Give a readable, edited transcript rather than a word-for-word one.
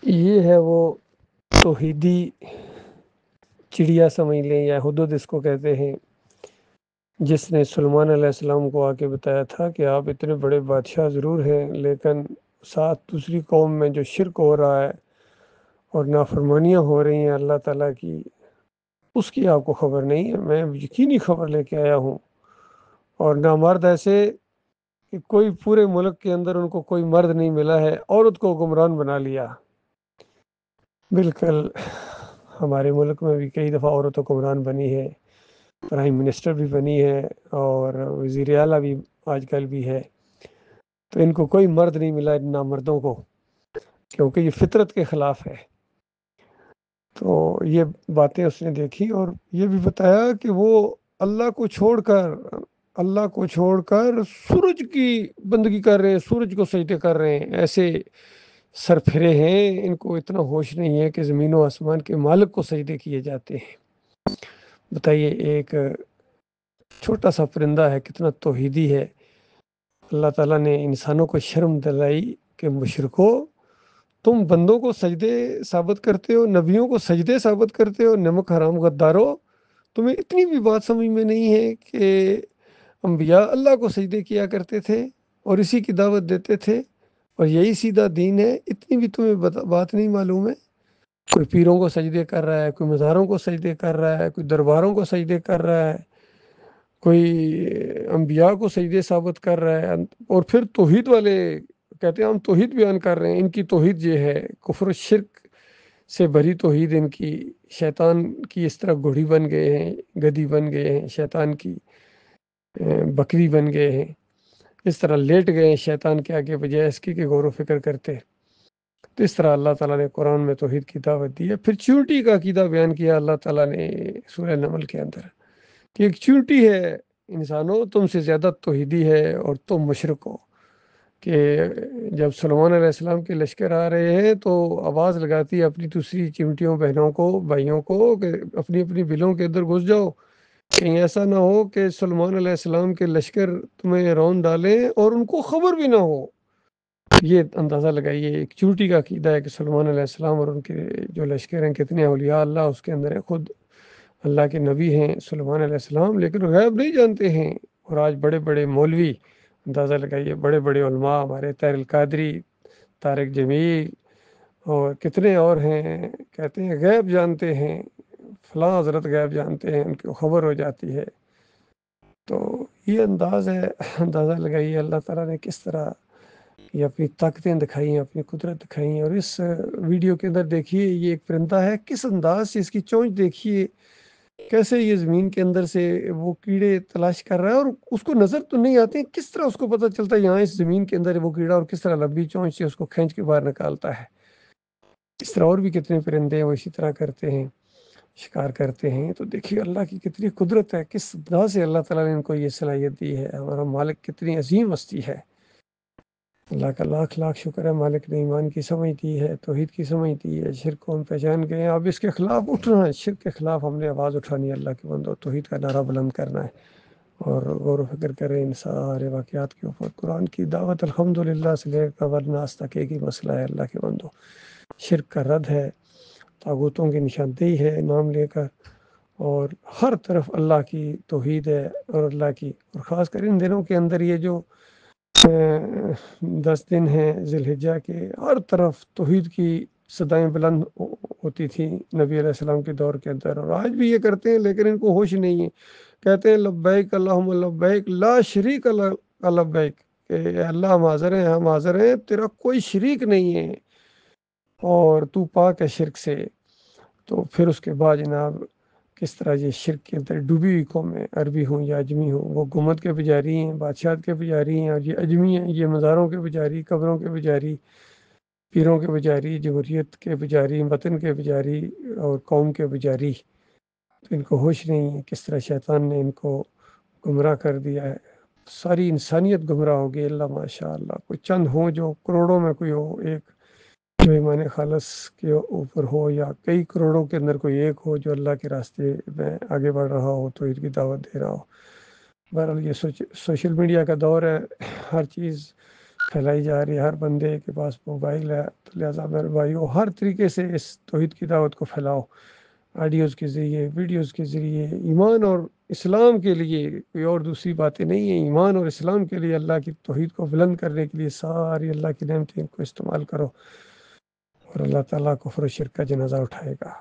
یہ ہے وہ توحیدی چڑیا سمجھ لیں یا حدود اس کو کہتے ہیں، جس نے سلیمان علیہ السلام کو آ کے بتایا تھا کہ آپ اتنے بڑے بادشاہ ضرور ہیں، لیکن ساتھ دوسری قوم میں جو شرک ہو رہا ہے اور نافرمانیاں ہو رہی ہیں اللہ تعالیٰ کی، اس کی آپ کو خبر نہیں ہے۔ میں یقینی خبر لے کے آیا ہوں، اور نامرد ایسے کہ کوئی پورے ملک کے اندر ان کو کوئی مرد نہیں ملا ہے، عورت کو گمران بنا لیا۔ بالکل ہمارے ملک میں بھی کئی دفعہ عورتوں گمران بنی ہے، پرائم منسٹر بھی بنی ہے اور وزیر اعلیٰ بھی آج کل بھی ہے، تو ان کو کوئی مرد نہیں ملا نامردوں کو، کیونکہ یہ فطرت کے خلاف ہے۔ تو یہ باتیں اس نے دیکھی اور یہ بھی بتایا کہ وہ اللہ کو چھوڑ کر سورج کی بندگی کر رہے ہیں، سورج کو سجدے کر رہے ہیں، ایسے سر پھرے ہیں، ان کو اتنا ہوش نہیں ہے کہ زمین و آسمان کے مالک کو سجدے کیے جاتے ہیں۔ بتائیے، ایک چھوٹا سا پرندہ ہے، کتنا توحیدی ہے۔ اللہ تعالیٰ نے انسانوں کو شرم دلائی کہ مشرکو، تم بندوں کو سجدے ثابت کرتے ہو، نبیوں کو سجدے ثابت کرتے ہو، نمک حرام غدارو، تمہیں اتنی بھی بات سمجھ میں نہیں ہے کہ انبیاء اللہ کو سجدے کیا کرتے تھے اور اسی کی دعوت دیتے تھے، اور یہی سیدھا دین ہے؟ اتنی بھی تمہیں بات نہیں معلوم ہے؟ کوئی پیروں کو سجدے کر رہا ہے، کوئی مزاروں کو سجدے کر رہا ہے، کوئی درباروں کو سجدے کر رہا ہے، کوئی انبیاء کو سجدے ثابت کر رہا ہے، اور پھر توحید والے کہتے ہیں ہم توحید بیان کر رہے ہیں۔ ان کی توحید یہ ہے، کفر و شرک سے بھری توحید ان کی، شیطان کی اس طرح گھوڑی بن گئے ہیں، گدی بن گئے ہیں، شیطان کی بکری بن گئے ہیں، اس طرح لیٹ گئے ہیں شیطان کے آگے، بجائے اس کی کہ غور و فکر کرتے۔ تو اس طرح اللہ تعالیٰ نے قرآن میں توحید کی دعوت دی ہے۔ پھر چیونٹی کا عقیدہ بیان کیا اللہ تعالیٰ نے سورہ نمل کے اندر، کہ ایک چیونٹی ہے، انسانوں تم سے زیادہ توحیدی ہے اور تم مشرک ہو۔ کہ جب سلیمان علیہ السلام کے لشکر آ رہے ہیں تو آواز لگاتی ہے اپنی دوسری چمٹیوں بہنوں کو، بھائیوں کو، کہ اپنی اپنی بلوں کے اندر گھس جاؤ، کہیں ایسا نہ ہو کہ سلیمان علیہ السلام کے لشکر تمہیں رون ڈالیں اور ان کو خبر بھی نہ ہو۔ یہ اندازہ لگائیے، ایک چوٹی کا عقیدہ ہے کہ سلیمان علیہ السلام اور ان کے جو لشکر ہیں کتنے اولیاء اللہ اس کے اندر ہے، خود اللہ کے نبی ہیں سلیمان علیہ السلام، لیکن غیب نہیں جانتے ہیں۔ اور آج بڑے بڑے مولوی، اندازہ لگائیے، بڑے بڑے علماء، ہمارے طاہر القادری، طارق جمیل اور کتنے اور ہیں، کہتے ہیں غیب جانتے ہیں، فلاں حضرت غیب جانتے ہیں، ان کو خبر ہو جاتی ہے۔ تو یہ انداز ہے، اندازہ لگائیے اللہ تعالیٰ نے کس طرح یہ اپنی طاقتیں دکھائی ہیں، اپنی قدرت دکھائی ہیں۔ اور اس ویڈیو کے اندر دیکھیے یہ ایک پرندہ ہے، کس انداز سے اس کی چونچ دیکھیے، کیسے یہ زمین کے اندر سے وہ کیڑے تلاش کر رہا ہے، اور اس کو نظر تو نہیں آتے ہیں، کس طرح اس کو پتہ چلتا ہے یہاں اس زمین کے اندر وہ کیڑا، اور کس طرح لمبی چونچ سے اس کو کھینچ کے باہر نکالتا ہے۔ اس طرح اور بھی کتنے پرندے ہیں وہ اسی طرح کرتے ہیں، شکار کرتے ہیں۔ تو دیکھیے اللہ کی کتنی قدرت ہے، کس انداز سے اللہ تعالیٰ نے ان کو یہ صلاحیت دی ہے۔ ہمارا مالک کتنی عظیم ہستی ہے، اللہ کا لاکھ لاکھ شکر ہے، مالک نے ایمان کی سمجھ دی ہے، توحید کی سمجھ دی ہے، شرک کو ہم پہچان گئے ہیں۔ اب اس کے خلاف اٹھنا ہے، شرک کے خلاف ہم نے آواز اٹھانی ہے، اللہ کے بندو، توحید کا نعرہ بلند کرنا ہے، اور غور و فکر کریں ان سارے واقعات کے اوپر۔ قرآن کی دعوت الحمدللہ سے لے کر والناس تک ایک ہی مسئلہ ہے، اللہ کے بندو، شرک کا رد ہے، طاغوتوں کی نشاندہی ہے نام لے کر، اور ہر طرف اللہ کی توحید ہے، اور اللہ کی، اور خاص کر ان دنوں کے اندر یہ جو 10 دن ہیں ذی الحجہ کے، ہر طرف توحید کی صدائیں بلند ہوتی تھیں نبی علیہ السلام کے دور کے اندر، اور آج بھی یہ کرتے ہیں، لیکن ان کو ہوش نہیں ہے۔ کہتے ہیں لبیک اللہم لبیک لا شریک لک لبیک، کہ اے اللہ ہم حاضر ہیں، ہم حاضر ہیں، تیرا کوئی شریک نہیں ہے، اور تو پاک ہے شرک سے۔ تو پھر اس کے بعد جناب کس طرح یہ شرک کے اندر ڈوبی ہوئی قومیں، عربی ہوں یا اجمی ہوں، وہ گنبد کے پجاری ہیں، بادشاہت کے پجاری ہیں، اور یہ اجمی ہیں، یہ مزاروں کے پجاری، قبروں کے پجاری، پیروں کے پجاری، جمہوریت کے پجاری، وطن کے پجاری اور قوم کے پجاری۔ تو ان کو ہوش نہیں ہے کس طرح شیطان نے ان کو گمراہ کر دیا ہے۔ ساری انسانیت گمراہ ہوگی، اللہ ماشاء اللہ، کوئی چند ہوں جو کروڑوں میں کوئی ہو ایک جو ایمان خالص کے اوپر ہو، یا کئی کروڑوں کے اندر کوئی ایک ہو جو اللہ کے راستے میں آگے بڑھ رہا ہو، تو ان کی دعوت دے رہا ہو۔ بہرحال یہ سوشل میڈیا کا دور ہے، ہر چیز پھیلائی جا رہی ہے، ہر بندے کے پاس موبائل ہے، تو لہٰذا میرے بھائیو ہر طریقے سے اس توحید کی دعوت کو پھیلاؤ، آڈیوز کے ذریعے، ویڈیوز کے ذریعے۔ ایمان اور اسلام کے لیے کوئی اور دوسری باتیں نہیں ہیں، ایمان اور اسلام کے لیے، اللہ کی توحید کو بلند کرنے کے لیے ساری اللہ کی نعمتیں کو استعمال کرو، اور اللہ تعالیٰ کفر و شرک کا جنازہ اٹھائے گا۔